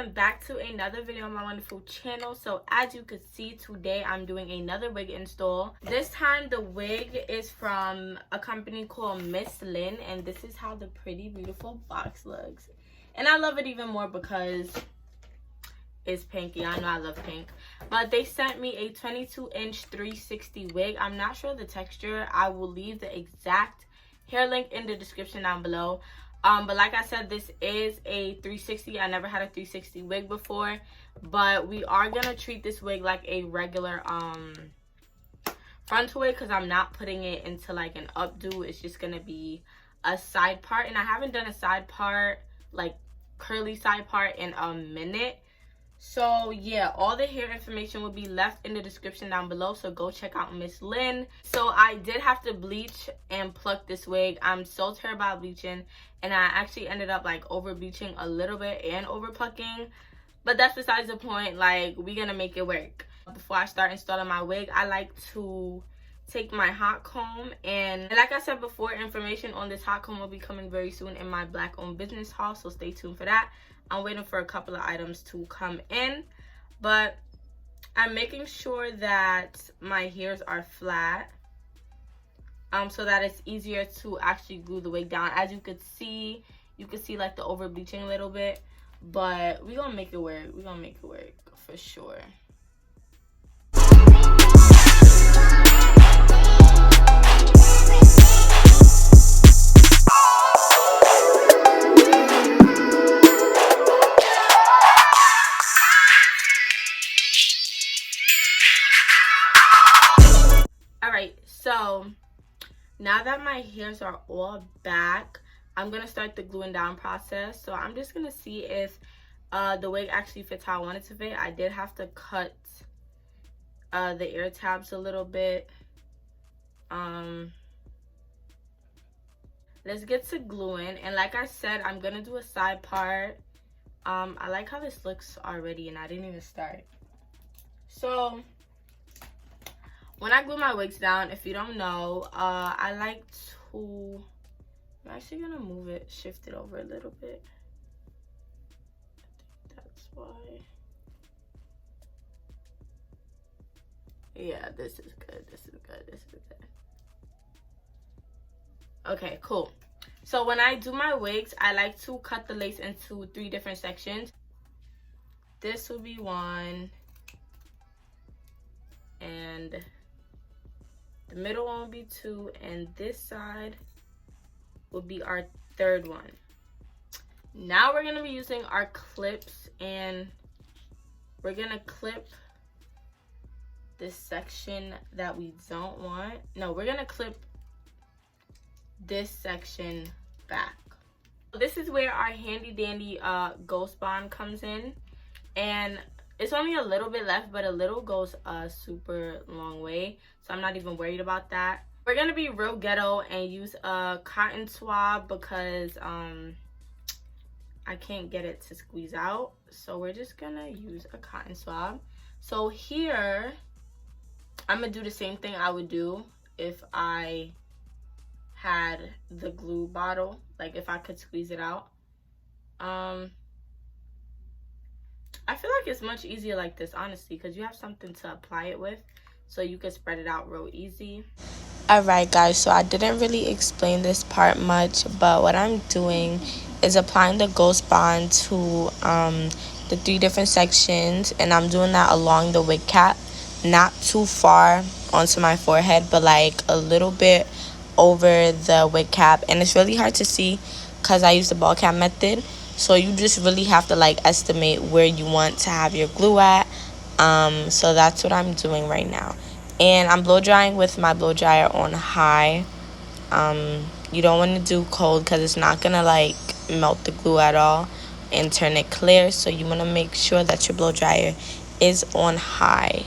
welcome back to another video on my wonderful channel. So as you can see, today I'm doing another wig install. This time the wig is from a company called Mslynn, and this is how the pretty beautiful box looks. And I love it even more because it's pinky. I know I love pink. But they sent me a 22-inch 360 wig. I'm not sure the texture. I will leave the exact hair link in the description down below. But like I said, this is a 360. I never had a 360 wig before, but we are gonna treat this wig like a regular frontal wig because I'm not putting it into like an updo. It's just gonna be a side part, and I haven't done a side part, like curly side part, in a minute. So yeah, all the hair information will be left in the description down below, so go check out Mslynn. So I did have to bleach and pluck this wig. I'm so terrible about bleaching, and I actually ended up like over bleaching a little bit and over plucking, but that's besides the point. Like, we're gonna make it work. Before I start installing my wig, I like to take my hot comb, and like I said before, information on this hot comb will be coming very soon in my black owned business haul, so stay tuned for that. I'm waiting for a couple of items to come in, but I'm making sure that my hairs are flat, so that it's easier to actually glue the wig down. As you could see, like the over bleaching a little bit, but we're gonna make it work. We're gonna make it work for sure. So now that my hairs are all back, I'm gonna start the gluing down process. So I'm just gonna see if the wig actually fits how I want it to fit. I did have to cut the ear tabs a little bit. Let's get to gluing, and like I said, I'm gonna do a side part. I like how this looks already, and I didn't even start. So when I glue my wigs down, if you don't know, I like to, I'm actually gonna move it, shift it over a little bit. I think that's why. Yeah, this is good, this is good, this is good. Okay, cool. So when I do my wigs, I like to cut the lace into 3 different sections. This will be one, and the middle one will be 2, and this side will be our 3rd one. Now we're gonna be using our clips, and we're gonna clip this section that we don't want. No, we're gonna clip this section back. This is where our handy dandy ghost bond comes in, and it's only a little bit left, but a little goes a super long way, so I'm not even worried about that. We're gonna be real ghetto and use a cotton swab because I can't get it to squeeze out, so we're just gonna use a cotton swab. So here I'm gonna do the same thing I would do if I had the glue bottle, like if I could squeeze it out. I feel like it's much easier like this, honestly, because you have something to apply it with, so you can spread it out real easy. Alright guys, so I didn't really explain this part much, but what I'm doing is applying the ghost bond to the 3 different sections, and I'm doing that along the wig cap, not too far onto my forehead, but like a little bit over the wig cap. And it's really hard to see because I use the ball cap method. So you just really have to like estimate where you want to have your glue at. So that's what I'm doing right now. And I'm blow drying with my blow dryer on high. You don't want to do cold because it's not going to like melt the glue at all and turn it clear. So you want to make sure that your blow dryer is on high.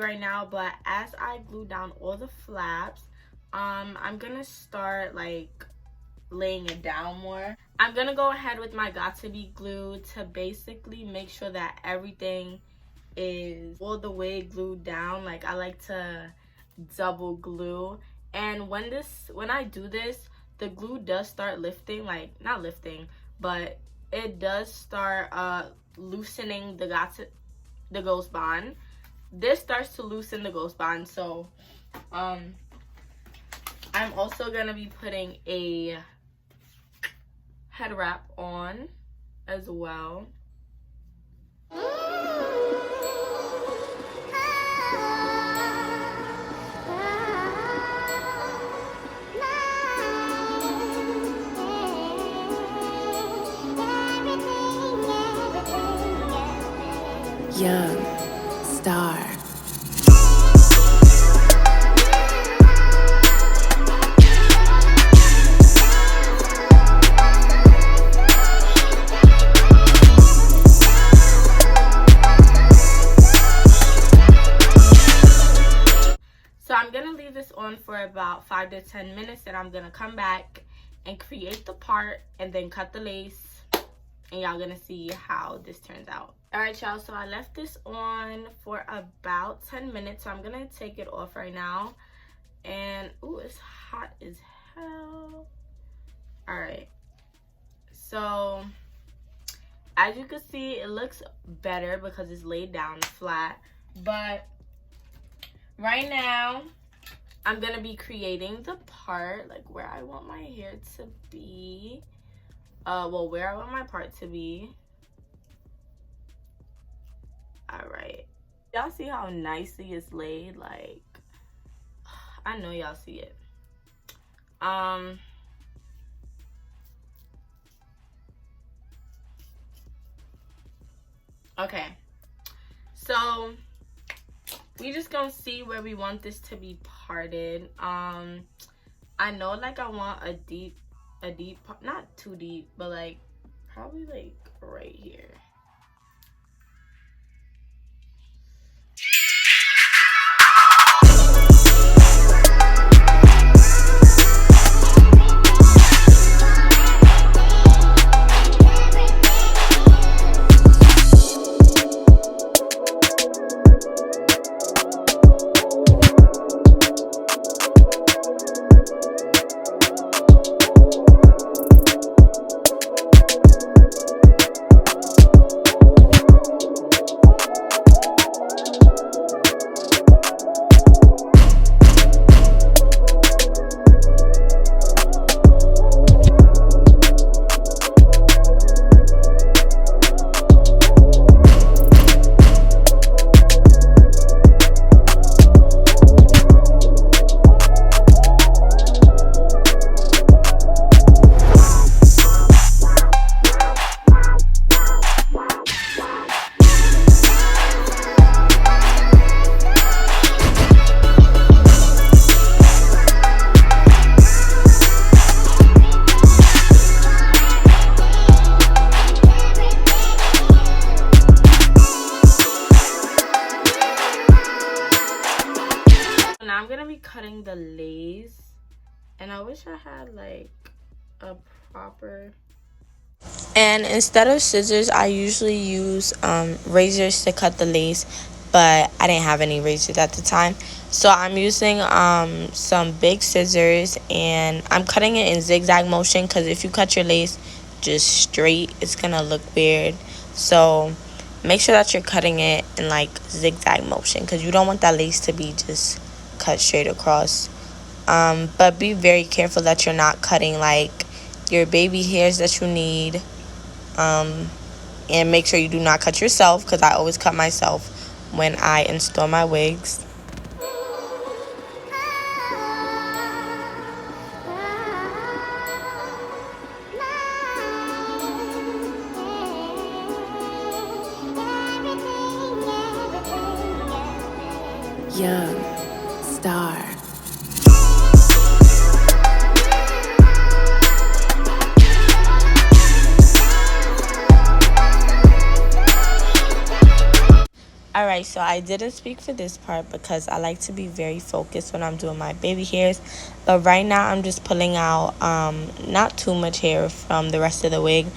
right now, but as I glue down all the flaps, I'm gonna start like laying it down more. I'm gonna go ahead with my Got To Be glue to basically make sure that everything is all the way glued down. Like, I like to double glue, and when I do this, the glue does start lifting, like not lifting, but it does start loosening the ghost bond. This starts to loosen the ghost bond. So I'm also gonna be putting a head wrap on as well. Young Star. So I'm gonna leave this on for about 5 to 10 minutes, and I'm gonna come back and create the part and then cut the lace, and y'all gonna see how this turns out. All right, y'all, so I left this on for about 10 minutes, so I'm gonna take it off right now. And ooh, it's hot as hell. All right, so as you can see, it looks better because it's laid down flat. But right now, I'm gonna be creating the part, like where I want my hair to be. Well, where I want my part to be. All right, y'all see how nicely it's laid? Like, I know y'all see it. Okay, so we just gonna see where we want this to be parted. I know, like, I want a deep part, not too deep, but like probably like right here. Now I'm gonna be cutting the lace, and I wish I had like a proper, and instead of scissors I usually use razors to cut the lace, but I didn't have any razors at the time, so I'm using some big scissors, and I'm cutting it in zigzag motion because if you cut your lace just straight, it's gonna look weird. So make sure that you're cutting it in like zigzag motion because you don't want that lace to be just cut straight across. But be very careful that you're not cutting like your baby hairs that you need, and make sure you do not cut yourself because I always cut myself when I install my wigs. Young Star. Alright, Alright, so I didn't speak for this part because I like to be very focused when I'm doing my baby hairs. But right now I'm just pulling out not too much hair from the rest of the wig.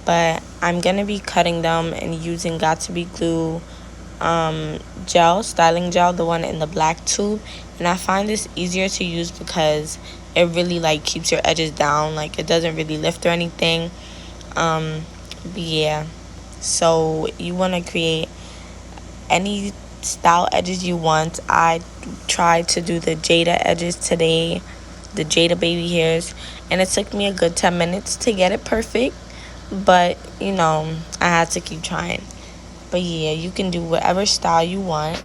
But I'm going to be cutting them and using Got To Be Glue gel, styling gel, the one in the black tube. And I find this easier to use because it really like keeps your edges down. Like it doesn't really lift or anything. But yeah. So you want to create any style edges you want. I tried to do the Jada edges today, the Jada baby hairs, and it took me a good 10 minutes to get it perfect, but you know, I had to keep trying. But yeah, you can do whatever style you want.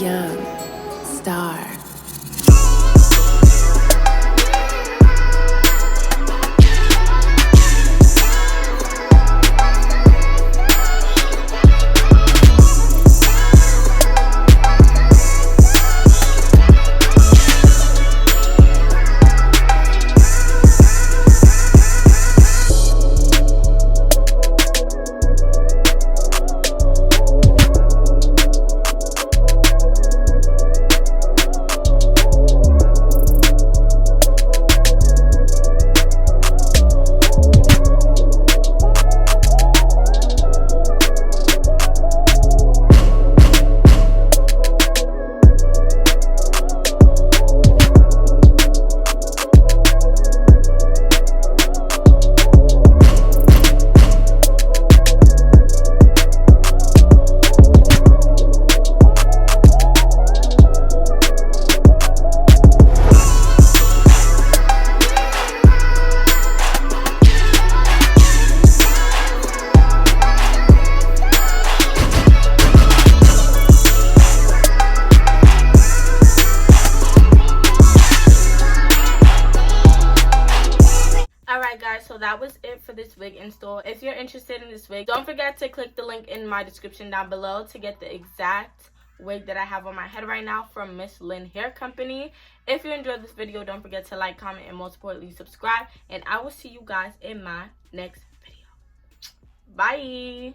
Young Star. was it for this wig install. If you're interested in this wig, don't forget to click the link in my description down below to get the exact wig that I have on my head right now from Mslynn HAIR Company. If you enjoyed this video, don't forget to like, comment, and most importantly, subscribe. And I will see you guys in my next video. Bye.